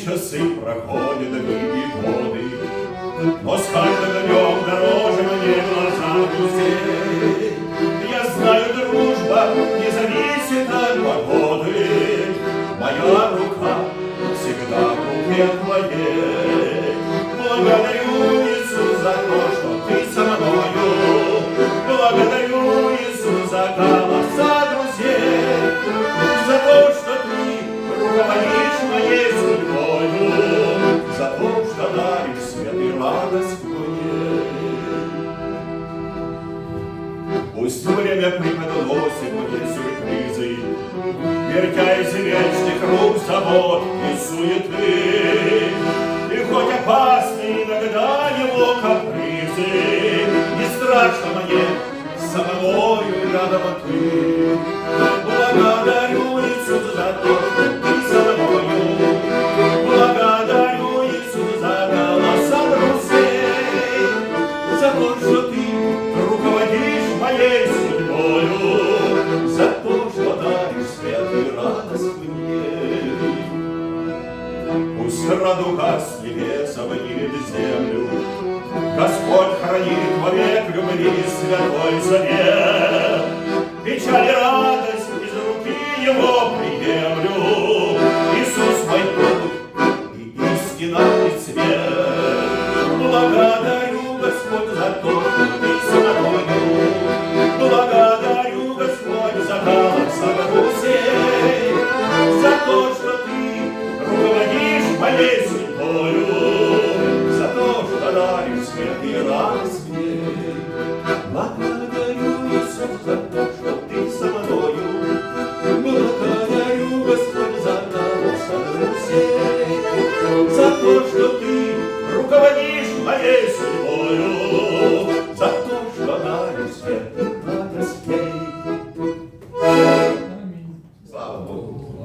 Часы проходят, дни и годы, но с каждым днем дороже мне глаза друзей. Я знаю, дружба не зависит от погоды, моя рука всегда в руке твоей. Благодарю, Иисус, за то, что ты со мною, благодарю, Иисус, за голоса друзей, за то, что ты руководишь моей судьбою, за то, что даришь свет и радость мне. Пусть время преподносит мне сюрпризы, вертя из вечных рук забот и суеты. И хоть опасны иногда его капризы, не страшно мне со мною рядом ты. Благодарю, Иисус, за то, что ты со мною. Благодарю, Иисус, за голоса друзей, за то, что ты руководишь моей судьбою, за то, что даришь свет и радость мне. Пусть радуга с небес обнимет землю, Господь хранит вовек любви святой завет. Печаль и радость из руки его приемлю, Иисус мой путь и истина и свет. Благодарю.